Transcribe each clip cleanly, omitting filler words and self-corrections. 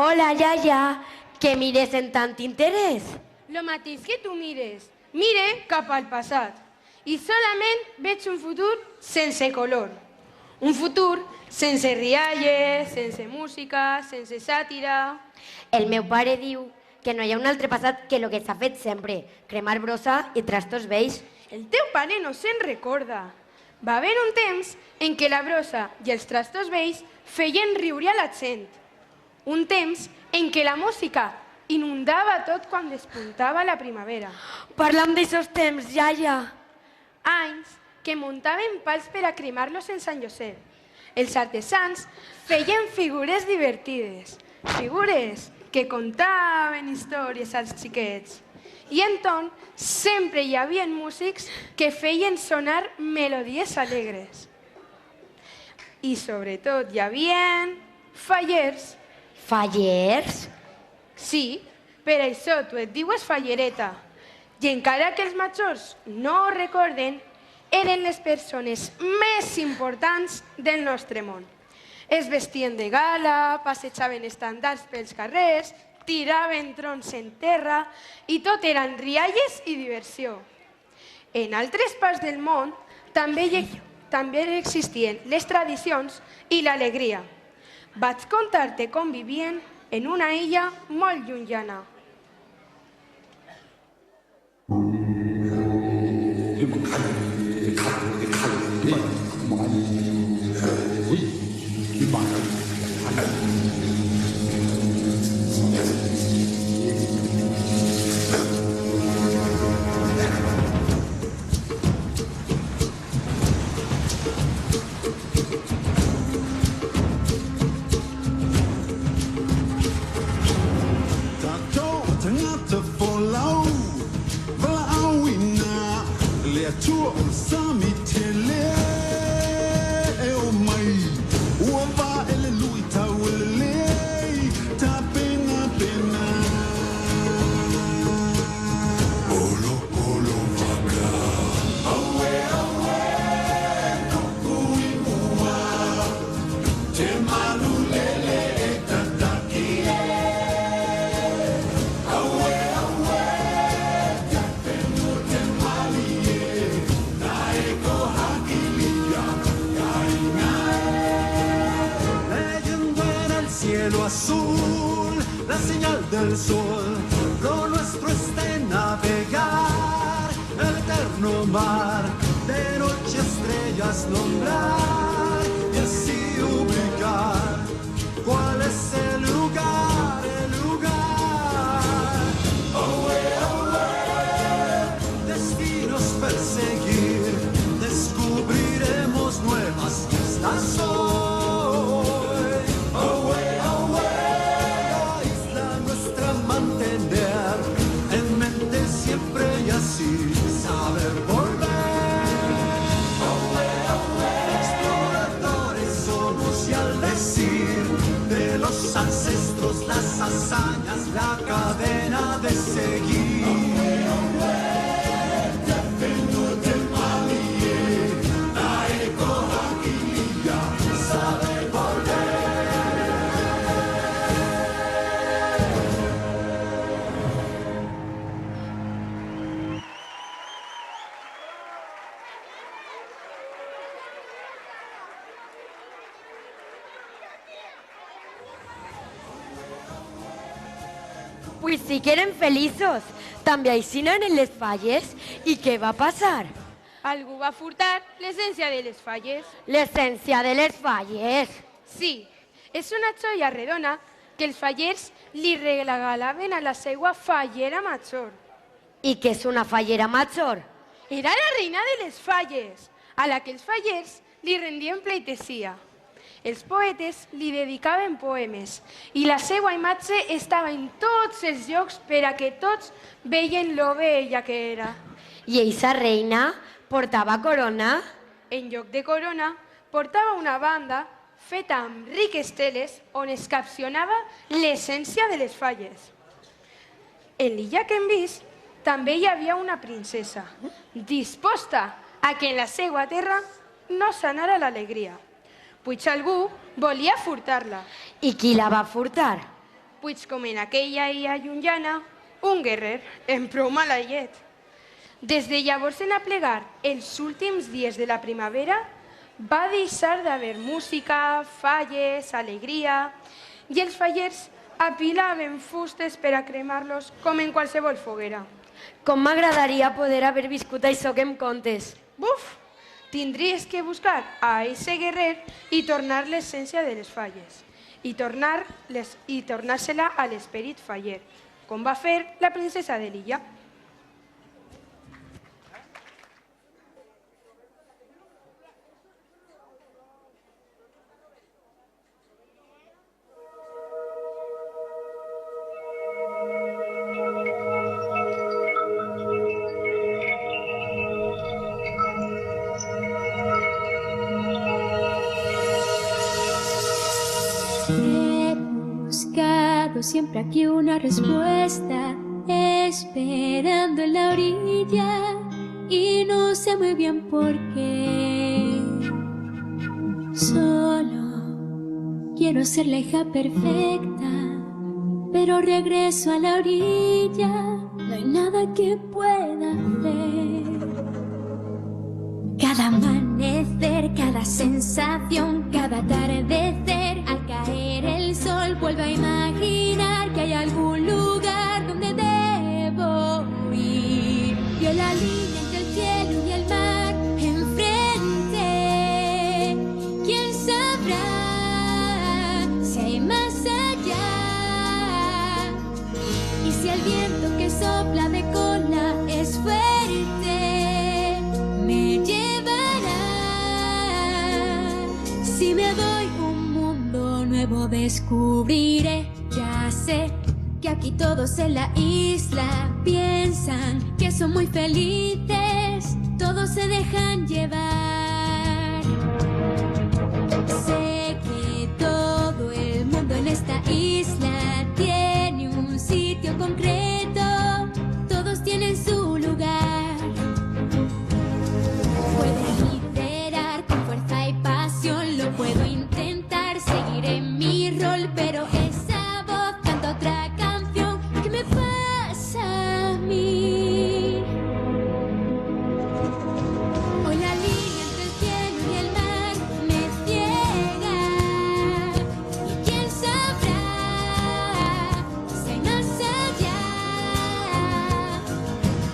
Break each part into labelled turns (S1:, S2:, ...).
S1: Hola, iaia, què mires amb tant interès?
S2: Lo mateix que tu mires. Mire cap al passat. I solament veig un futur sense color. Un futur sense rialles, sense música, sense sàtira.
S1: El meu pare diu que no hi ha un altre passat que el que s'ha fet sempre, cremar brossa i trastos vells.
S2: El teu pare no se'n recorda. Va haver un temps en què la brossa i els trastos vells feien riure a la gent. Un temps en què la música inundava tot quan despuntava la primavera.
S1: Parlam d'aixòs temps, iaia.
S2: Anys que muntaven pals per a cremar-los en Sant Josep. Els artesans feien figures divertides, figures que contaven històries als xiquets. I entorn sempre hi havia músics que feien sonar melodies alegres. I sobretot hi havia fallers.
S1: Fallers?
S2: Sí, per això tu et dius fallereta. I encara que els majors no ho recorden, eren les persones més importants del nostre món. Es vestien de gala, passejaven estandards pels carrers, tiraven trons en terra i tot eren rialles i diversió. En altres parts del món també existien les tradicions i l'alegria. Vaig contar-te com vivien en una illa molt llunyana.
S3: Azul, la señal del sol, lo nuestro es de navegar el eterno mar, de noche estrellas nombrar y así ubicar cuál es el lugar, destinos perseguir, descubriremos nuevas fiestas hoy. Saber volver. Exploradores somos y al decir de los ancestros las hazañas, la cadena de seguir. Saber volver.
S1: Pues sí que eren feliços. També aixinen en les falles. I què va passar?
S2: Algú va furtar l'essència de les falles.
S1: L'essència de les falles.
S2: Sí, és una joia redona que els fallers li regalaven a la seva fallera major.
S1: I què és una fallera major?
S2: Era la reina de les falles, a la que els fallers li rendien pleitesia. Els poetes li dedicaven poemes i la seva imatge estava en tots els llocs per a que tots veien lo bella que era.
S1: I eixa reina portava corona?
S2: En lloc de corona, portava una banda feta amb riques teles on es capcionava l'essència de les falles. En l'illa que hem vist també hi havia una princesa, disposta a que en la seva terra no s'anara l'alegria. Puig algú volia furtar-la.
S1: I qui la va furtar?
S2: Puig com en aquella illa llunyana, un guerrer en prou mala llet. Des de llavors en aplegar els últims dies de la primavera va deixar d'haver música, falles, alegria, i els fallers apilaven fustes per a cremar-los com en qualsevol foguera.
S1: Com m'agradaria poder haver viscut això que em contes.
S2: Buf! Tindries que buscar a ese guerrer i tornar l'essència de les falles i tornar-se-la a l'esperit faller, com va fer la princesa de l'illa.
S4: He buscado siempre aquí una respuesta, esperando en la orilla, y no sé muy bien por qué. Solo quiero ser la hija perfecta, pero regreso a la orilla, no hay nada que pueda hacer. Cada amanecer, cada sensación, cada atardecer, al caer el sol vuelvo a imaginar que hay algún lugar donde debo ir. Vio la línea entre el cielo y el mar enfrente. ¿Quién sabrá si hay más allá? Y si el viento que sopla de cola es fuerte, me llevará. Si me voy, un mundo nuevo descubriré. Ya sé que aquí todos en la isla piensan que son muy felices, todos se dejan llevar. Sé que todo el mundo en esta isla tiene un sitio concreto, todos tienen su lugar. Puedo liderar con fuerza y pasión, lo puedo intentar, seguiré mi rol, pero esa voz canta otra canción. ¿Qué me pasa a mí? Hoy la línea entre el cielo y el mar me ciega, y quién sabrá si hay más allá.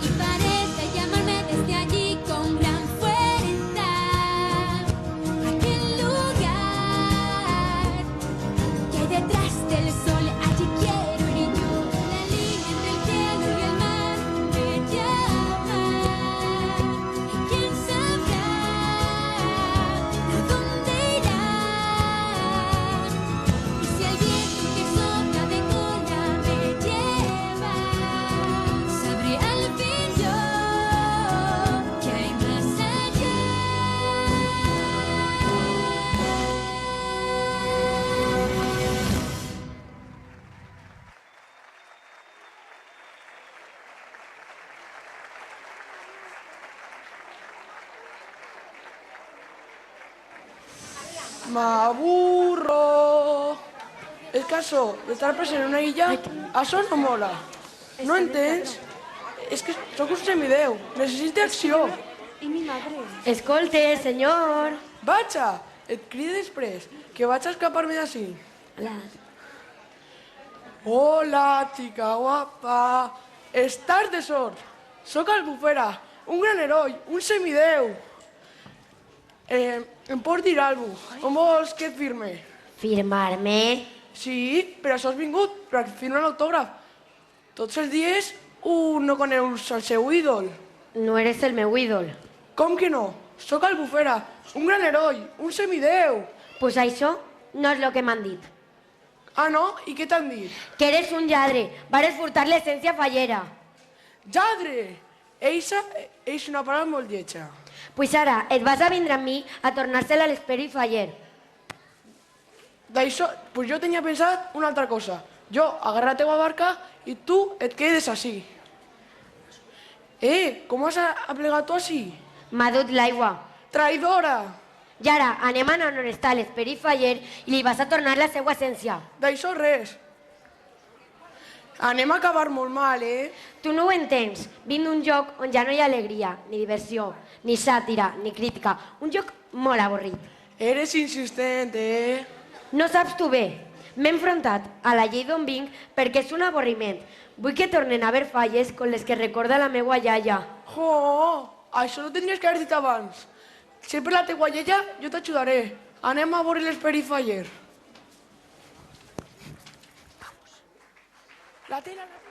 S4: Y parece llamarme desde allí con gran fuerza, aquel lugar que hay detrás del sol, allí quiero ir yo. La línea entre el cielo y el mar me llama, y quién sabrá a dónde irá. Y si el viento que sopla de cola me lleva, sabré al fin yo que hay más allá.
S5: M'aburro. El caso de estar present en una illa, això no mola. No entens? És que sóc un semideu. Necessito acció.
S2: I mi madre.
S1: Escolte, senyor.
S5: Vaja, et crido després, que vaig a escapar-me d'ací. Hola, xica guapa. Estàs de sort. Sóc Albufera, un gran heroi, un semideu. Em pots dir alguna cosa? On vols que et firme?
S1: Firmar-me?
S5: Sí, per això has vingut, per firmar l'autògraf. Tots els dies un no coneus el seu ídol.
S1: No eres el meu ídol.
S5: Com que no? Sóc Albufera, un gran heroi, un semideu.
S1: Pues això no és el que m'han dit.
S5: Ah, no? I què t'han dit?
S1: Que eres un lladre. Vares furtar l'essència fallera.
S5: Lladre! Eixa és una paraula molt lletja.
S1: Pues ara et vas a vindre amb mi a tornar-se-la a l'esperit faller.
S5: D'això, pues jo tenia pensat una altra cosa. Jo agarro la teva barca i tu et quedes així. Com has aplegat tu així?
S1: M'ha dut l'aigua.
S5: Traïdora!
S1: I ara anem a on està l'esperit faller i li vas a tornar la seva essència.
S5: D'això res. Anem a acabar molt mal, eh?
S1: Tu no ho entens. Vinc d'un lloc on ja no hi ha alegria, ni diversió, ni sàtira, ni crítica. Un lloc molt avorrit.
S5: Eres insistent, eh?
S1: No saps tu bé. M'he enfrontat a la llei d'on vinc perquè és un avorriment. Vull que tornen a haver falles con les que recorda la meua iaia.
S5: Jo, això no tindries que haver dit abans. Si és per la teua iaia, jo t'ajudaré. Anem a veure l'esperit faller. La tela, la tela.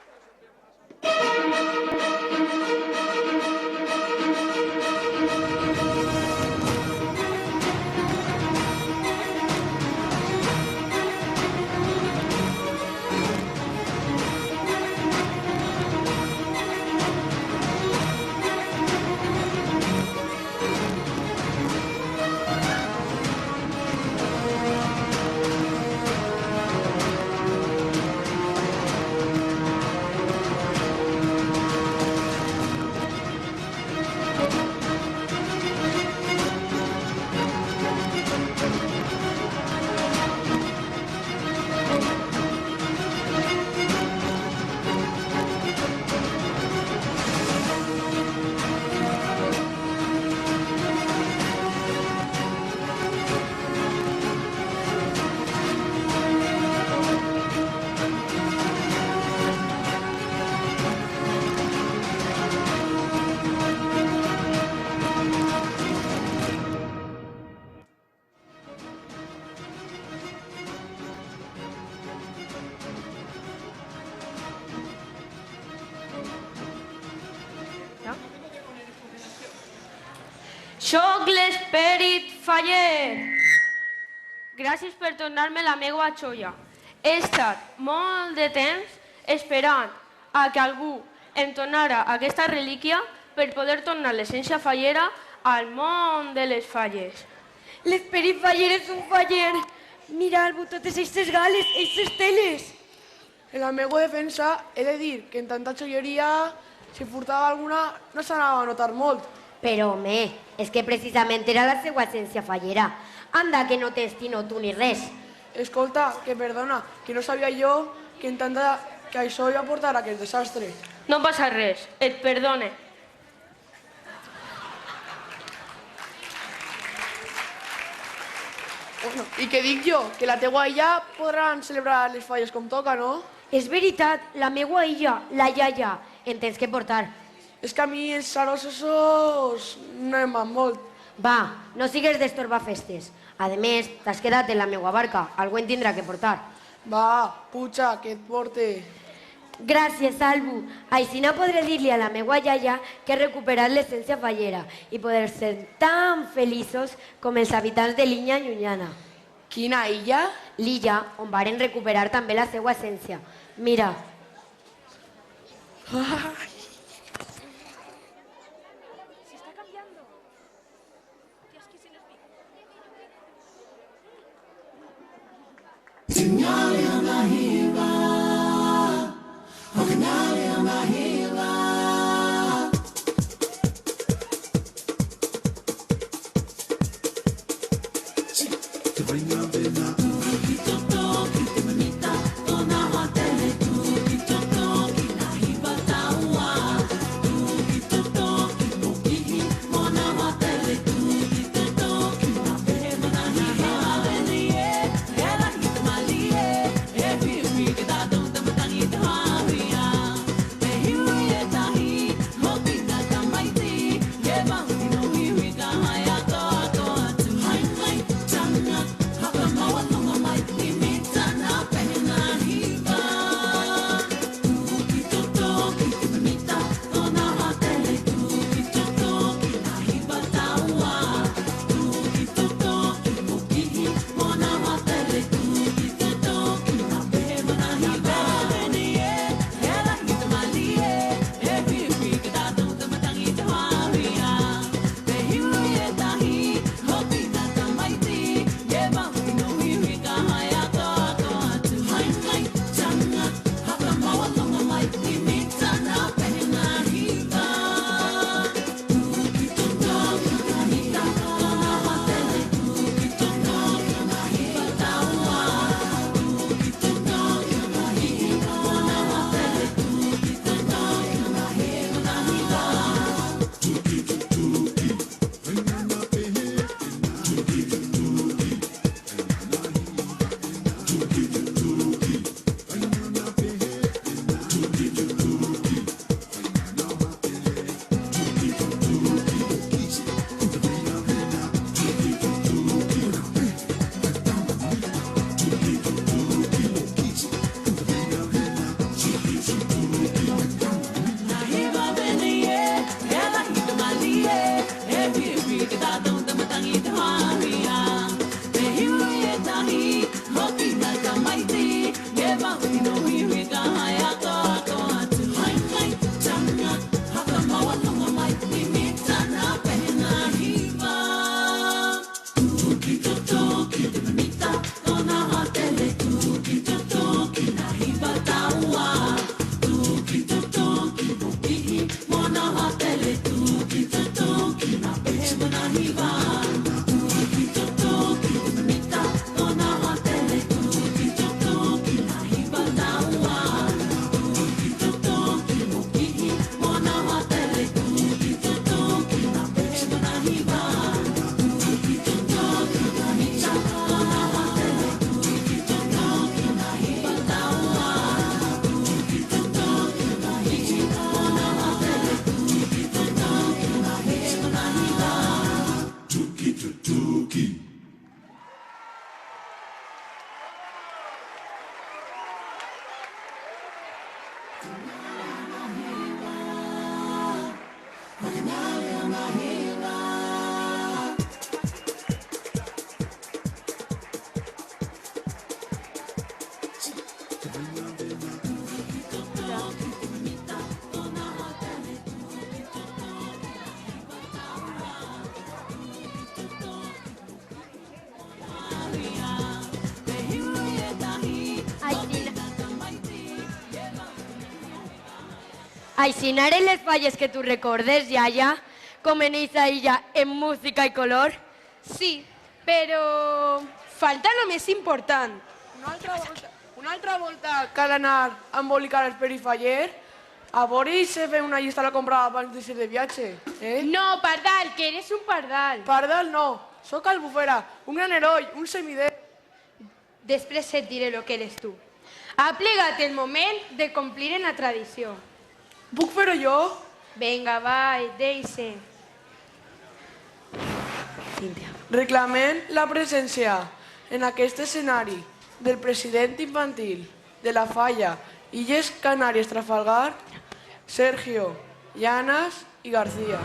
S6: Soc l'esperit faller. Gràcies per tornar-me la meva xoia. He estat molt de temps esperant a que algú em tornara aquesta relíquia per poder tornar l'essència fallera al món de les falles.
S1: L'esperit faller és un faller. Mireu totes aquestes gales, aquestes teles.
S5: En la meva defensa he de dir que en tanta xolleria, si furtava alguna, no s'anava a notar molt.
S1: Però, home, és que precisament era la seva essència fallera. Anda, que no t'estino tu ni res.
S5: Escolta, que perdona, que no sabia jo que això iba a portar a aquest desastre.
S6: No passa res, et perdone.
S5: Bueno, i què dic jo? Que la teua illa podran celebrar les falles com toca, no?
S1: És veritat, la meua illa, la iaia, en tens que portar.
S5: És que a mi els sarossos no em van molt.
S1: Va, no sigues d'estorbar festes. A més, t'has quedat en la meua barca, algú en tindrà que portar.
S5: Va, puja, que et porte.
S1: Gràcies, Albu. Així no podré dir-li a la meua iaia que he recuperat l'essència fallera i poder ser tan feliços com els habitants de l'illa llunyana.
S5: Quina illa?
S1: L'illa on varen recuperar també la seva essència. Mira.
S3: Hapa mawa
S1: Aixinaren les falles que tu recordes, iaia, com en eixa illa en música i color?
S2: Sí, però falta lo més important.
S5: Una altra volta cal anar a embolicar els perifaller, a veure si fem una llista a la comprada abans de ser de viatge, eh?
S2: No, pardal, que eres un pardal.
S5: Pardal no, sóc Albufera, un gran heroi, un semidéu.
S2: Després et diré lo que eres tu. Ha plegat el moment de complir en la tradició.
S5: Puc fer-ho jo?
S2: Vinga, va, deixe.
S5: Reclamem la presència en aquest escenari del president infantil de la Falla, Illes Canàries Trafalgar, Sergio Llanas i García.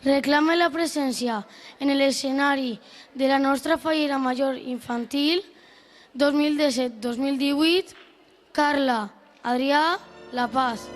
S7: Reclama la presència en l'escenari de la nostra fallera major infantil 2017-2018, Carla, Adrià, La Paz.